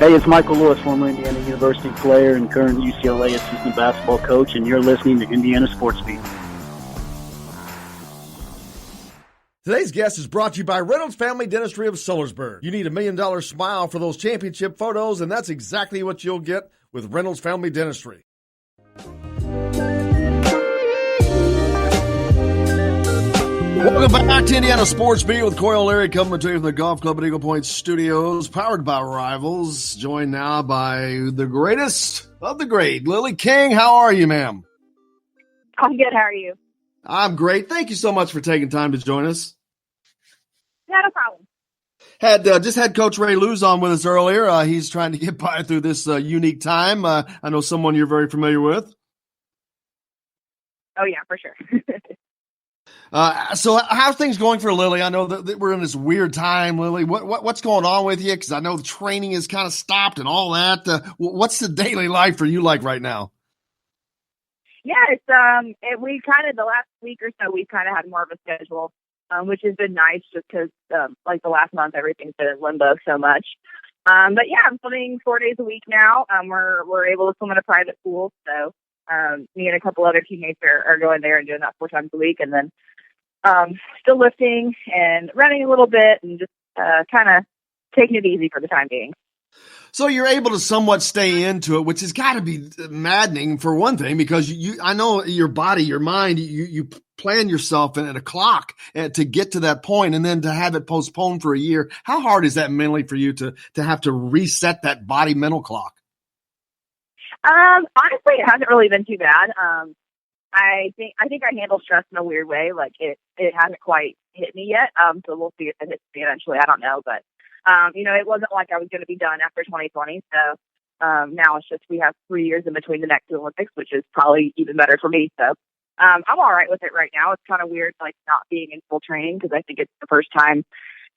Hey, it's Michael Lewis, former Indiana University player and current UCLA assistant basketball coach, and you're listening to Indiana Sports Beat. Today's guest is brought to you by Reynolds Family Dentistry of Sellersburg. You need $1 million smile for those championship photos, and that's exactly what you'll get with Reynolds Family Dentistry. Welcome back to Indiana Sports Beat with Coy O'Leary, coming to you from the Golf Club at Eagle Point Studios, powered by Rivals, joined now by the greatest of the great, Lilly King. How are you, ma'am? I'm good. How are you? I'm great. Thank you so much for taking time to join us. Not a problem. Just had Coach Ray Luz on with us earlier. He's trying to get by through this unique time. I know someone you're very familiar with. Oh, yeah, for sure. So how's things going for Lilly? I know that we're in this weird time, Lilly. What's going on with you? Because I know the training is kind of stopped and all that. What's the daily life for you like right now? Yeah, we kind of, the last week or so, we've kind of had more of a schedule, which has been nice just because, like the last month, everything's been in limbo so much. But yeah, I'm swimming 4 days a week now. We're able to swim at a private pool. So, me and a couple other teammates are going there and doing that 4 times a week. And then, still lifting and running a little bit and just, kind of taking it easy for the time being. So you're able to somewhat stay into it, which has got to be maddening for one thing, because I know your body, your mind, you plan yourself at a clock to get to that point, and then to have it postponed for a year. How hard is that mentally for you to have to reset that body mental clock? Honestly, it hasn't really been too bad. I think I handle stress in a weird way. Like it hasn't quite hit me yet. So we'll see if it hits me eventually. I don't know, but it wasn't like I was going to be done after 2020. So now it's just we have 3 years in between the next two Olympics, which is probably even better for me. So I'm all right with it right now. It's kind of weird, like not being in full training, because I think it's the first time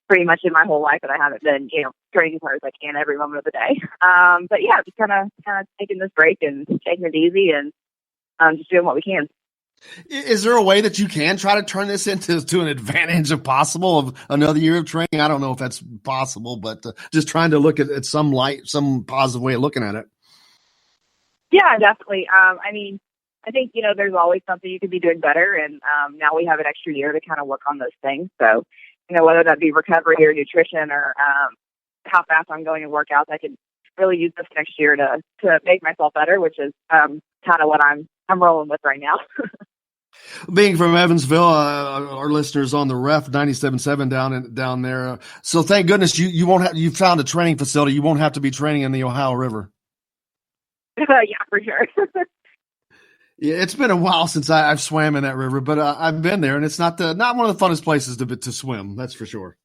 pretty much in my whole life that I haven't been, training as hard as I can every moment of the day. But yeah, just kind of taking this break and taking it easy and just doing what we can. Is there a way that you can try to turn this into an advantage if possible of another year of training? I don't know if that's possible, but just trying to look at some positive way of looking at it. Yeah, definitely. I think, there's always something you could be doing better. And now we have an extra year to kind of work on those things. So, whether that be recovery or nutrition or how fast I'm going in workouts, I can really use this next year to make myself better, which is kind of what I'm rolling with right now. Being from Evansville, our listeners on the Ref 97.7 down there. So thank goodness you found a training facility. You won't have to be training in the Ohio River. Yeah, for sure. Yeah, it's been a while since I've swam in that river, but I've been there, and it's not one of the funnest places to swim. That's for sure.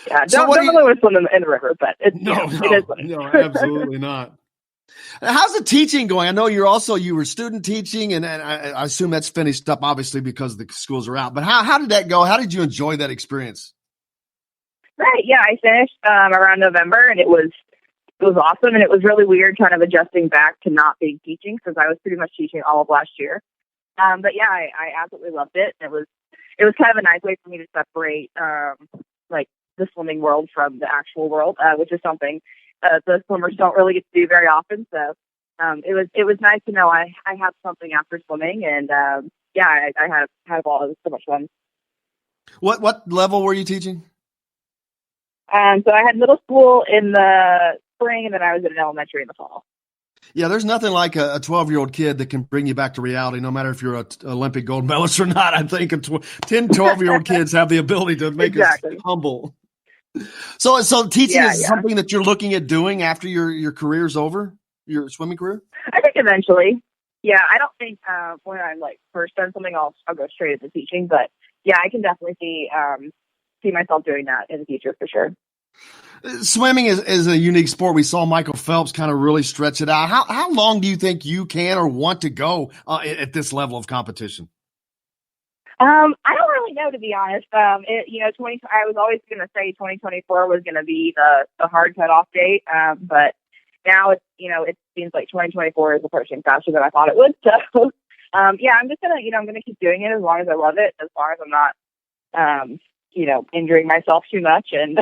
Yeah, don't really want to swim in the river, but it is what it is. No, absolutely not. How's the teaching going? I know you were student teaching, and I assume that's finished up, obviously, because the schools are out. But how did that go? How did you enjoy that experience? Right, yeah, I finished around November, and it was awesome, and it was really weird kind of adjusting back to not being teaching, because I was pretty much teaching all of last year. But yeah, I absolutely loved it. It was kind of a nice way for me to separate like the swimming world from the actual world, which is something the swimmers don't really get to do very often. So it was nice to know I have something after swimming, and I had so much fun. What level were you teaching? So I had middle school in the spring, and then I was in elementary in the fall. Yeah, there's nothing like a 12-year-old kid that can bring you back to reality, no matter if you're an Olympic gold medalist or not. I think 10, 12-year-old kids have the ability to make us humble. So teaching is something that you're looking at doing after your career's over, your swimming career? I think eventually. Yeah, I don't think when I'm first done something, I'll go straight into teaching. But yeah, I can definitely see myself doing that in the future for sure. Swimming is a unique sport. We saw Michael Phelps kind of really stretch it out. How long do you think you can or want to go at this level of competition? I don't really know, to be honest. I was always going to say 2024 was going to be the hard cutoff date, but now it seems like 2024 is approaching faster than I thought it would. So, I'm just gonna, I'm gonna keep doing it as long as I love it, as long as I'm not, injuring myself too much and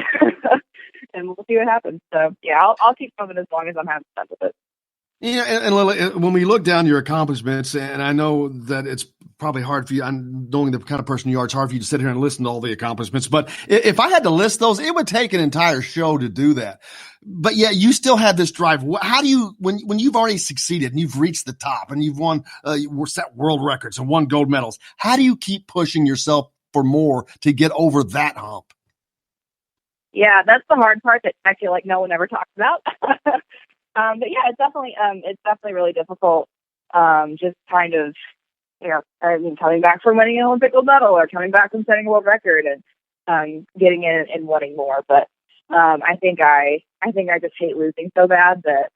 and we'll see what happens. So yeah, I'll keep swimming as long as I'm having fun with it. Yeah, and Lily, when we look down your accomplishments, and I know that it's probably hard for you, I'm knowing the kind of person you are, it's hard for you to sit here and listen to all the accomplishments. But if I had to list those, it would take an entire show to do that. But yeah, you still have this drive. How do you, when you've already succeeded and you've reached the top and you've won, set world records and won gold medals, how do you keep pushing yourself for more to get over that hump? Yeah, that's the hard part that I feel like no one ever talks about. But yeah, it's definitely really difficult. Just kind of, coming back from winning an Olympic gold medal or coming back from setting a world record and getting in and wanting more. But I think I just hate losing so bad that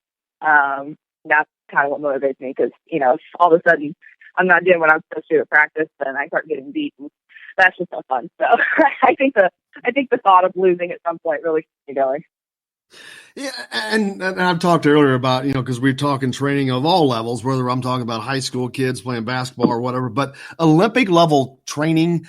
that's kind of what motivates me. Because if all of a sudden I'm not doing what I'm supposed to do at practice, then I start getting beaten. That's just no fun. So I think the thought of losing at some point really keeps me going. Yeah, and I've talked earlier about, because we're talking training of all levels, whether I'm talking about high school kids playing basketball or whatever, but Olympic level training,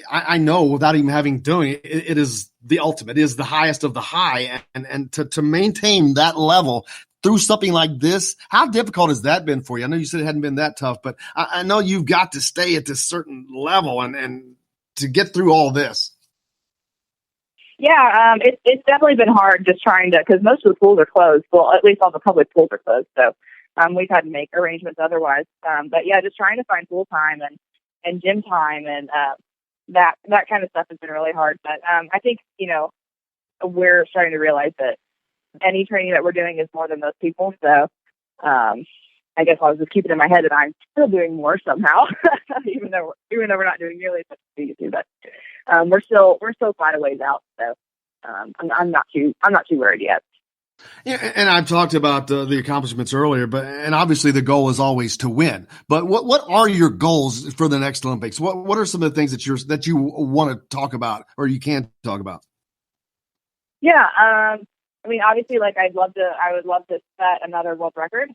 I know without even having doing it, it is the ultimate, it is the highest of the high. And to maintain that level through something like this, how difficult has that been for you? I know you said it hadn't been that tough, but I know you've got to stay at this certain level and to get through all this. Yeah, it's definitely been hard just trying to, because most of the pools are closed. Well, at least all the public pools are closed. So we've had to make arrangements otherwise. But yeah, just trying to find pool time and gym time and that kind of stuff has been really hard. But I think, we're starting to realize that any training that we're doing is more than most people. So I guess I was just keeping in my head that I'm still doing more somehow, even though we're not doing nearly as much as we used to. But we're still quite a ways out. So I'm not too worried yet. Yeah, and I've talked about the accomplishments earlier, and obviously the goal is always to win. But what are your goals for the next Olympics? What are some of the things that you want to talk about or you can talk about? Yeah, obviously, I would love to set another world record,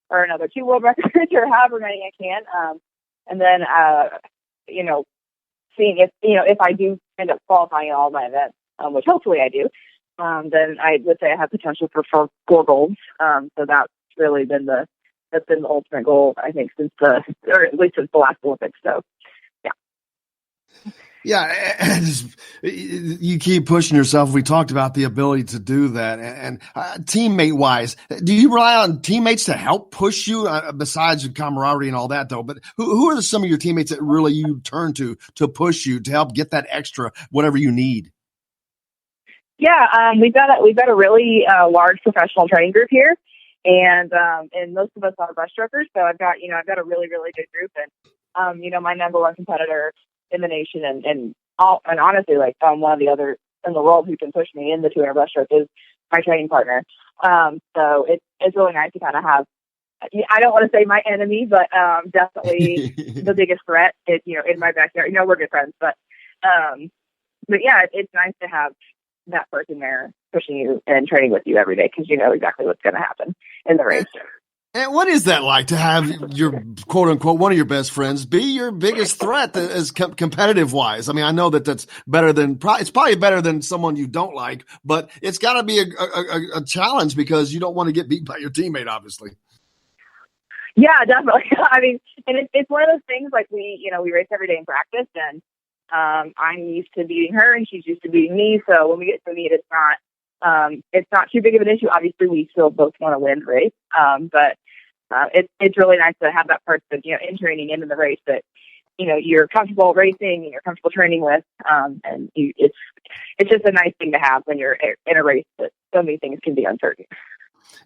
or another 2 world records, or however many I can. And then, seeing if I do end up qualifying in all my events, which hopefully I do, then I would say I have potential for 4 golds. So that's really been the ultimate goal, I think, or at least since the last Olympics. So, yeah. Yeah, you keep pushing yourself. We talked about the ability to do that. And teammate wise, do you rely on teammates to help push you besides camaraderie and all that, though? But who are some of your teammates that really you turn to push you to help get that extra, whatever you need? Yeah, we've got a really large professional training group here, and most of us are breaststrokers. So I've got a really, really good group, and my number one competitor in the nation, and honestly, one of the other in the world who can push me in the 200 breaststroke is my training partner. So it's really nice to kind of have. I don't want to say my enemy, but definitely the biggest threat is in my backyard. We're good friends, but yeah, it's nice to have that person there pushing you and training with you every day because you know exactly what's going to happen in the race. And what is that like to have your quote unquote one of your best friends be your biggest threat as competitive wise? I mean, I know that's better than it's probably better than someone you don't like, but it's got to be a challenge because you don't want to get beat by your teammate, obviously. Yeah, definitely. I mean, and it's one of those things we race every day in practice, and I'm used to beating her and she's used to beating me. So when we get to meet, it's not too big of an issue. Obviously, we still both want to win the race, but it's really nice to have that person, in training and in the race that you're comfortable racing and you're comfortable training with, and it's just a nice thing to have when you're in a race that so many things can be uncertain.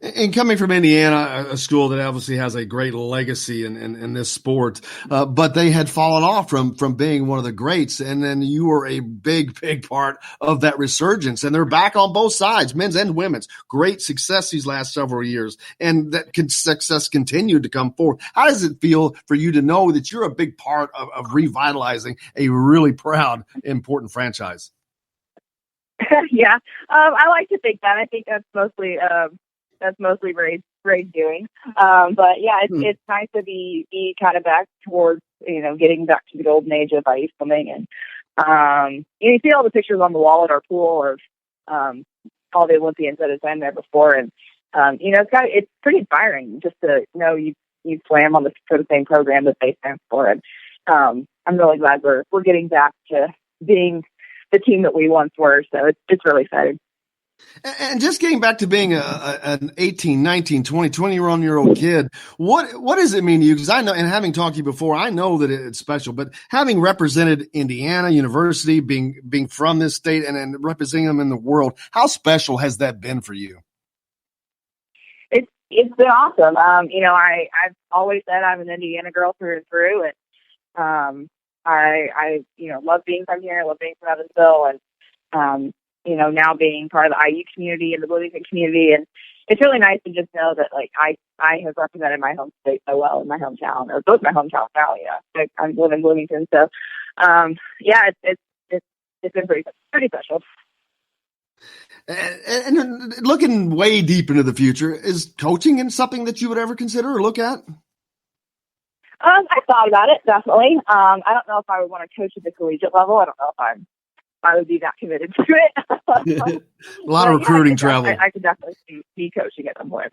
And coming from Indiana, a school that obviously has a great legacy in this sport, but they had fallen off from being one of the greats. And then you were a big, big part of that resurgence. And they're back on both sides, men's and women's. Great success these last several years. And that success continued to come forward. How does it feel for you to know that you're a big part of revitalizing a really proud, important franchise? Yeah, I like to think that. I think that's mostly Ray's doing. But yeah, it's nice to be kind of back towards, getting back to the golden age of ice swimming. And, you see all the pictures on the wall at our pool of, all the Olympians that have been there before. And, it's pretty inspiring just to know you swam for the same program that they swam for. And, I'm really glad we're getting back to being the team that we once were. So it's really exciting. And just getting back to being an 18, 19, 20, 21-year-old kid, what does it mean to you? Because I know, and having talked to you before, I know that it's special, but having represented Indiana University, being from this state and representing them in the world, how special has that been for you? It's been awesome. I've always said I'm an Indiana girl through and through, and I love being from here, love being from Evansville, and now being part of the IU community and the Bloomington community. And it's really nice to just know that, like, I have represented my home state so well in my hometown, or both my hometowns now. I live in Bloomington. So, it's been pretty special. And looking way deep into the future, is coaching something that you would ever consider or look at? I thought about it, definitely. I don't know if I would want to coach at the collegiate level. I don't know if I would be that committed to it. A lot of recruiting travel. I could definitely see coaching at some point.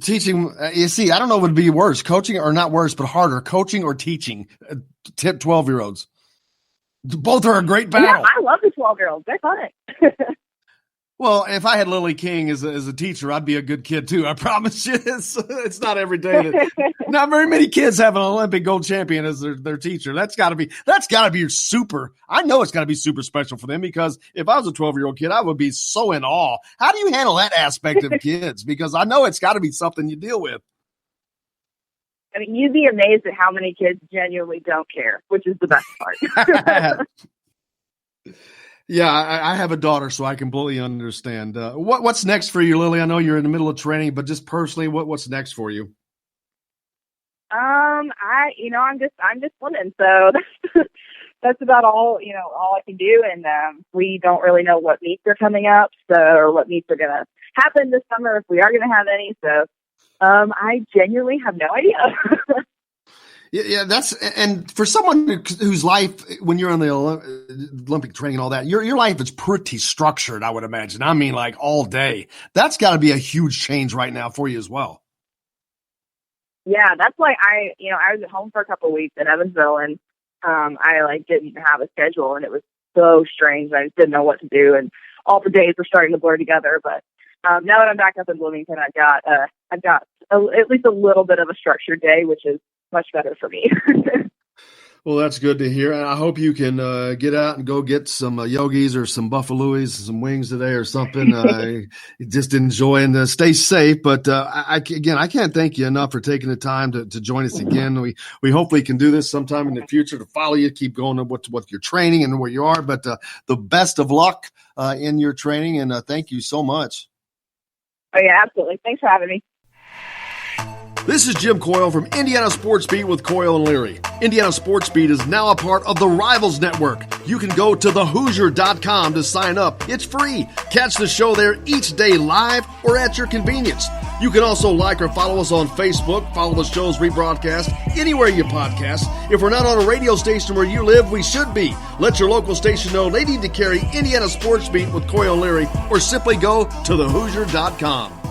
Teaching, you see, I don't know what would be worse, coaching, or not worse, but harder, coaching or teaching 12-year-olds. Both are a great battle. Yeah, I love the 12-year-olds. They're fun. Well, if I had Lilly King as a teacher, I'd be a good kid too. I promise you. It's not every day not very many kids have an Olympic gold champion as their teacher. That's got to be super. I know it's got to be super special for them, because if I was a 12-year-old kid, I would be so in awe. How do you handle that aspect of kids? Because I know it's got to be something you deal with. I mean, you'd be amazed at how many kids genuinely don't care, which is the best part. Yeah, I have a daughter, so I completely understand. What's next for you, Lilly? I know you're in the middle of training, but just personally, what's next for you? I'm just swimming, so that's about all I can do. And we don't really know what meets are coming up, or what meets are gonna happen this summer, if we are gonna have any. So I genuinely have no idea. Yeah, and for someone whose life, when you're on the Olympic training and all that, your life is pretty structured, I would imagine. I mean, like all day. That's got to be a huge change right now for you as well. Yeah, that's why I was at home for a couple of weeks in Evansville, and I didn't have a schedule, and it was so strange. I just didn't know what to do, and all the days were starting to blur together. But now that I'm back up in Bloomington, I've got at least a little bit of a structured day, which is much better for me. Well, that's good to hear. And I hope you can get out and go get some yogis or some buffaloes, some wings today or something. Just enjoy and stay safe. But I can't thank you enough for taking the time to join us again. We hopefully can do this sometime in the future to follow you, keep going with what you're training and where you are. But the best of luck in your training. And thank you so much. Oh, yeah, absolutely. Thanks for having me. This is Jim Coyle from Indiana Sports Beat with Coyle and Leary. Indiana Sports Beat is now a part of the Rivals Network. You can go to thehoosier.com to sign up. It's free. Catch the show there each day live or at your convenience. You can also like or follow us on Facebook, follow the show's rebroadcast anywhere you podcast. If we're not on a radio station where you live, we should be. Let your local station know they need to carry Indiana Sports Beat with Coyle and Leary, or simply go to thehoosier.com.